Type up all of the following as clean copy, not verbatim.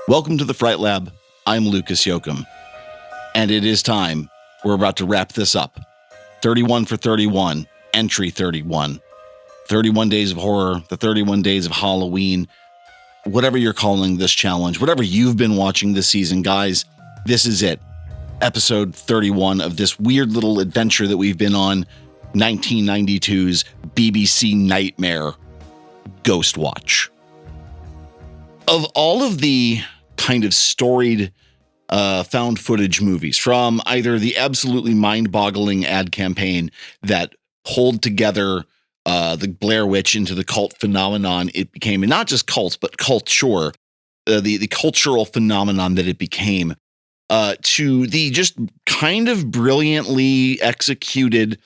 Welcome to the Fright Lab. I'm Lucas Yoakum. And it is time. We're about to wrap this up. 31 for 31, entry 31. 31 days of horror, the 31 days of Halloween, whatever you're calling this challenge, whatever you've been watching this season, guys, this is it. Episode 31 of this weird little adventure that we've been on, 1992's BBC nightmare, Ghostwatch. Of all of the kind of storied found footage movies, from either the absolutely mind-boggling ad campaign that pulled together the Blair Witch into the cult phenomenon it became, and not just cults, but culture, the cultural phenomenon that it became, to the just kind of brilliantly executed,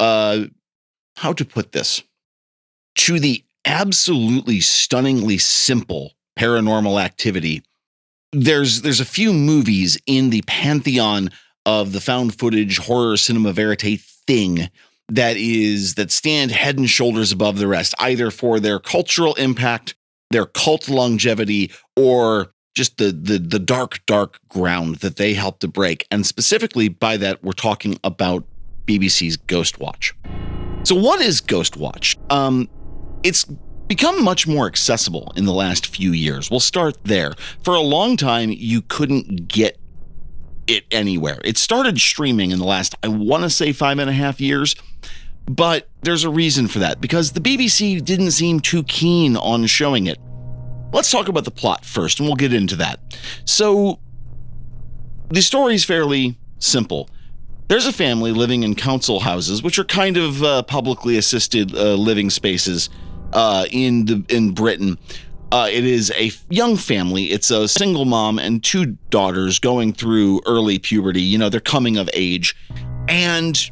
how to put this, to the absolutely stunningly simple Paranormal Activity. There's a few movies in the pantheon of the found footage horror cinema verite thing that stand head and shoulders above the rest, either for their cultural impact, their cult longevity, or just the dark ground that they helped to break. And specifically by that, we're talking about BBC's Ghostwatch. So what is Ghostwatch? It's become much more accessible in the last few years. We'll start there. For a long time, you couldn't get it anywhere. It started streaming in the last, I want to say 5.5 years, but there's a reason for that, because the BBC didn't seem too keen on showing it. Let's talk about the plot first, and we'll get into that. So, the story's fairly simple. There's a family living in council houses, which are kind of publicly assisted living spaces in Britain. It is a young family. It's a single mom and two daughters going through early puberty. You know, they're coming of age. And,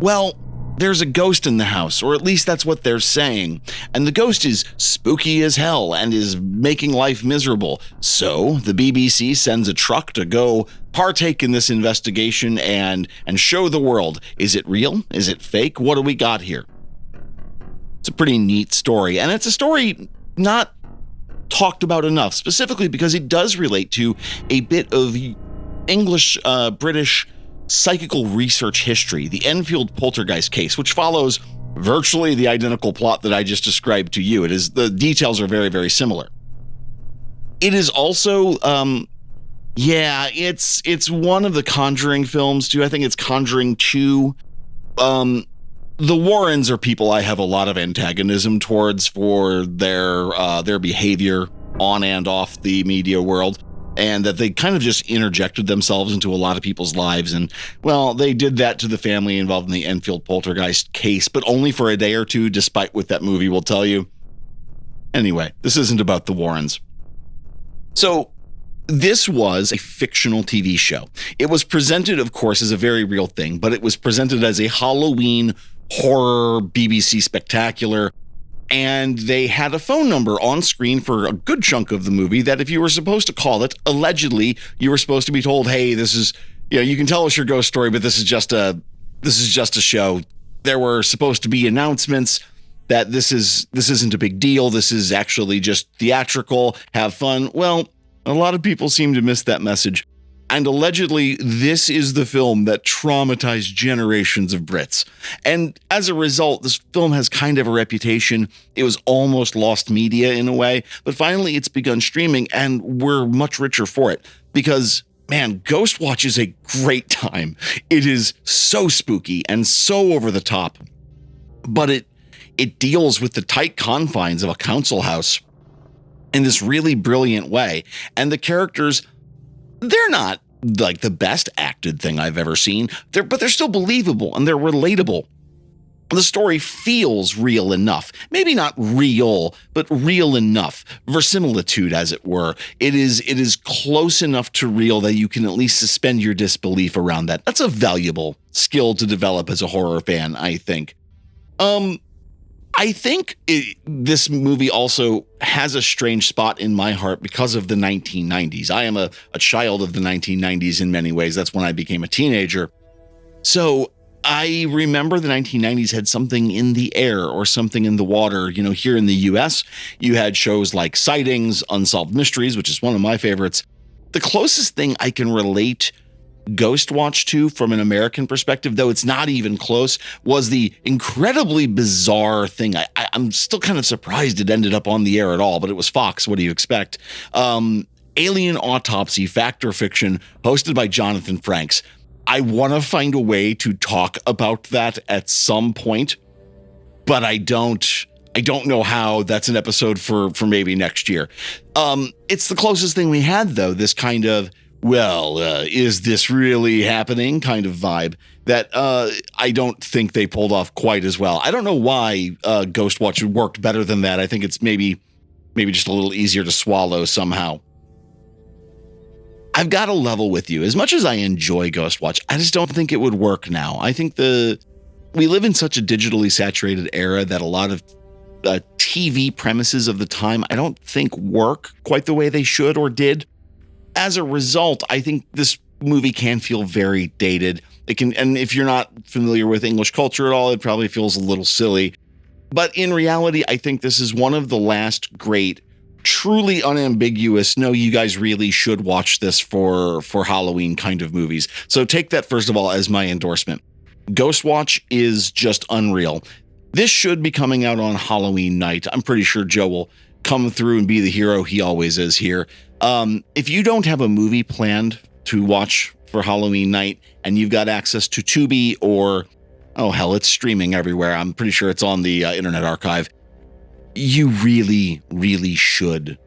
well, there's a ghost in the house, or at least that's what they're saying. And the ghost is spooky as hell and is making life miserable. So the BBC sends a truck to go partake in this investigation and show the world. Is it real? Is it fake? What do we got here? It's a pretty neat story, and it's a story not talked about enough, specifically because it does relate to a bit of English, British psychical research history, the Enfield poltergeist case, which follows virtually the identical plot that I just described to you. The details are very, very similar. It is also, it's one of the Conjuring films too. I think it's Conjuring 2. The Warrens are people I have a lot of antagonism towards for their behavior on and off the media world, and that they kind of just interjected themselves into a lot of people's lives. And, well, they did that to the family involved in the Enfield poltergeist case, but only for a day or two, despite what that movie will tell you. Anyway, this isn't about the Warrens. So, this was a fictional TV show. It was presented, of course, as a very real thing, but it was presented as a Halloween horror BBC spectacular, and they had a phone number on screen for a good chunk of the movie that if you were supposed to call it, allegedly, you were supposed to be told, hey, this is, you can tell us your ghost story, but this is just a show. There were supposed to be announcements that this isn't a big deal. This is actually just theatrical. Have fun. Well, a lot of people seem to miss that message. And allegedly, this is the film that traumatized generations of Brits. And as a result, this film has kind of a reputation. It was almost lost media in a way, but finally it's begun streaming, and we're much richer for it. Because, man, Ghostwatch is a great time. It is so spooky and so over the top, but it deals with the tight confines of a council house in this really brilliant way. And the characters, they're not like the best acted thing I've ever seen, but they're still believable and they're relatable. The story feels real enough. Maybe not real, but real enough. Verisimilitude, as it were. It is close enough to real that you can at least suspend your disbelief around that. That's a valuable skill to develop as a horror fan, I think. I think this movie also has a strange spot in my heart because of the 1990s. I am a child of the 1990s in many ways. That's when I became a teenager. So I remember the 1990s had something in the air or something in the water. Here in the US, you had shows like Sightings, Unsolved Mysteries, which is one of my favorites. The closest thing I can relate Ghostwatch to from an American perspective, though it's not even close, was the incredibly bizarre thing. I'm still kind of surprised it ended up on the air at all, but it was Fox. What do you expect? Alien Autopsy, Fact or Fiction, hosted by Jonathan Frakes. I want to find a way to talk about that at some point, but I don't know how. That's an episode for maybe next year. It's the closest thing we had, though, this kind of, is this really happening kind of vibe that I don't think they pulled off quite as well. I don't know why Ghostwatch worked better than that. I think it's maybe just a little easier to swallow somehow. I've got to level with you. As much as I enjoy Ghostwatch, I just don't think it would work now. I think we live in such a digitally saturated era that a lot of TV premises of the time, I don't think work quite the way they should or did. As a result, I think this movie can feel very dated. And if you're not familiar with English culture at all, it probably feels a little silly. But in reality, I think this is one of the last great, truly unambiguous, no, you guys really should watch this for Halloween kind of movies. So take that, first of all, as my endorsement. Ghostwatch is just unreal. This should be coming out on Halloween night. I'm pretty sure Joe will come through and be the hero he always is here. If you don't have a movie planned to watch for Halloween night and you've got access to Tubi or, oh hell, it's streaming everywhere. I'm pretty sure it's on the Internet Archive. You really, really should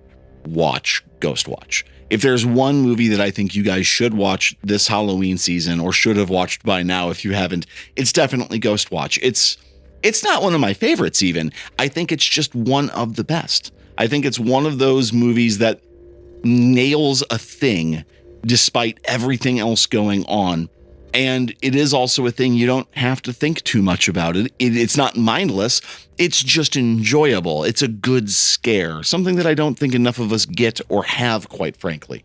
watch Ghostwatch. If there's one movie that I think you guys should watch this Halloween season, or should have watched by now if you haven't, it's definitely Ghostwatch. It's not one of my favorites even. I think it's just one of the best. I think it's one of those movies that nails a thing despite everything else going on. And it is also a thing you don't have to think too much about it. It's not mindless. It's just enjoyable. It's a good scare, something that I don't think enough of us get or have, quite frankly.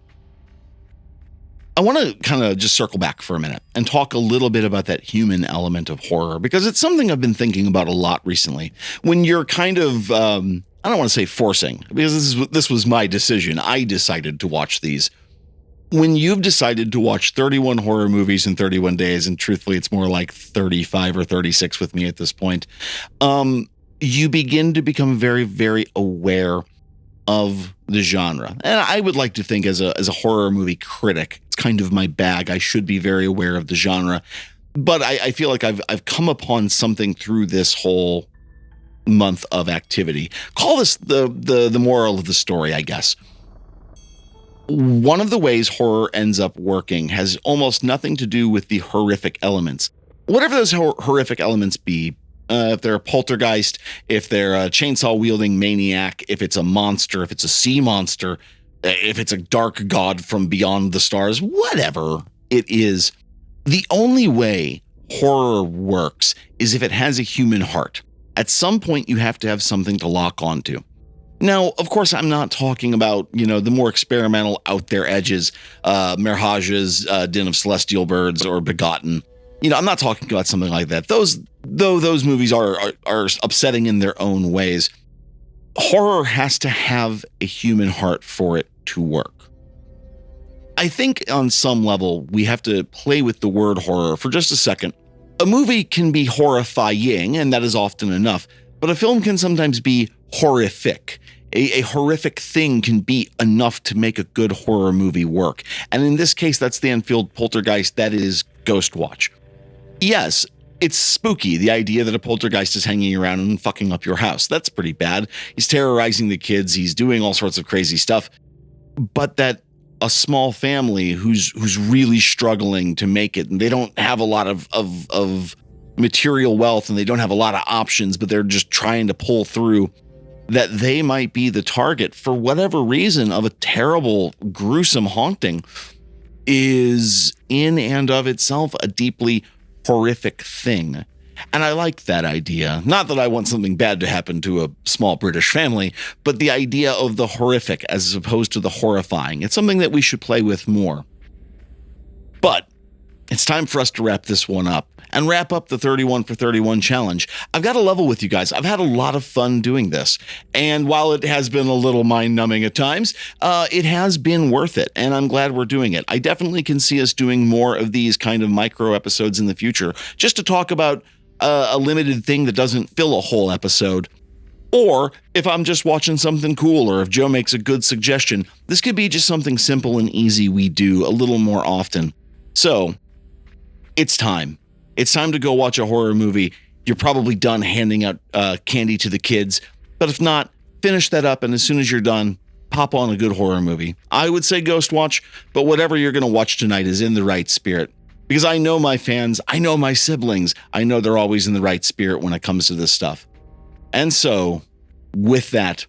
I want to kind of just circle back for a minute and talk a little bit about that human element of horror, because it's something I've been thinking about a lot recently. When you're kind of, I don't want to say forcing, because this was my decision. I decided to watch these. When you've decided to watch 31 horror movies in 31 days, and truthfully, it's more like 35 or 36 with me at this point, you begin to become very, very aware of the genre. And I would like to think as a horror movie critic, it's kind of my bag. I should be very aware of the genre. But I feel like I've come upon something through this whole month of activity. Call this the moral of the story, I guess. One of the ways horror ends up working has almost nothing to do with the horrific elements. Whatever those horrific elements be, if they're a poltergeist, if they're a chainsaw-wielding maniac, if it's a monster, if it's a sea monster, if it's a dark god from beyond the stars, whatever it is, the only way horror works is if it has a human heart. At some point, you have to have something to lock onto. Now, of course, I'm not talking about, the more experimental out there edges, Mirhage's Den of Celestial Birds or Begotten. I'm not talking about something like that. Those movies are upsetting in their own ways. Horror has to have a human heart for it to work. I think on some level, we have to play with the word horror for just a second. A movie can be horrifying, and that is often enough, but a film can sometimes be horrific. A horrific thing can be enough to make a good horror movie work. And in this case, that's the Enfield poltergeist. That is Ghostwatch. Yes, it's spooky, the idea that a poltergeist is hanging around and fucking up your house. That's pretty bad. He's terrorizing the kids. He's doing all sorts of crazy stuff. But that a small family who's really struggling to make it, and they don't have a lot of material wealth, and they don't have a lot of options, but they're just trying to pull through, that they might be the target for whatever reason of a terrible, gruesome haunting, is in and of itself a deeply horrific thing. And I like that idea. Not that I want something bad to happen to a small British family, but the idea of the horrific as opposed to the horrifying. It's something that we should play with more. But it's time for us to wrap this one up and wrap up the 31 for 31 challenge. I've got to level with you guys. I've had a lot of fun doing this. And while it has been a little mind-numbing at times, it has been worth it. And I'm glad we're doing it. I definitely can see us doing more of these kind of micro episodes in the future, just to talk about a limited thing that doesn't fill a whole episode. Or if I'm just watching something cool, or if Joe makes a good suggestion, this could be just something simple and easy we do a little more often. So it's time. It's time to go watch a horror movie. You're probably done handing out candy to the kids, but if not, finish that up, and as soon as you're done, pop on a good horror movie. I would say Ghostwatch, but whatever you're going to watch tonight is in the right spirit. Because I know my fans, I know my siblings, I know they're always in the right spirit when it comes to this stuff. And so, with that,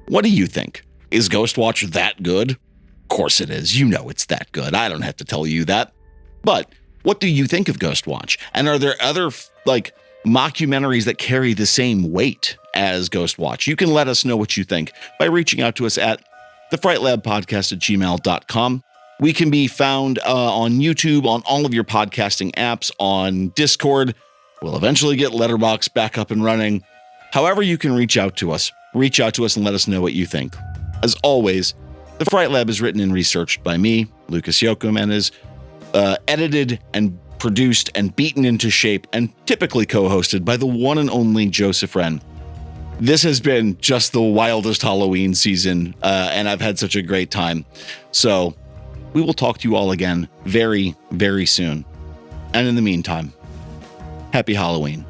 what do you think? Is Ghostwatch that good? Of course it is. You know it's that good. I don't have to tell you that. But what do you think of Ghostwatch? And are there other, mockumentaries that carry the same weight as Ghostwatch? You can let us know what you think by reaching out to us at thefrightlabpodcast@gmail.com. We can be found on YouTube, on all of your podcasting apps, on Discord. We'll eventually get Letterboxd back up and running. However you can reach out to us and let us know what you think. As always, The Fright Lab is written and researched by me, Lucas Yoakum, and is edited and produced and beaten into shape and typically co-hosted by the one and only Joseph Wren. This has been just the wildest Halloween season, and I've had such a great time. So we will talk to you all again very, very soon. And in the meantime, happy Halloween.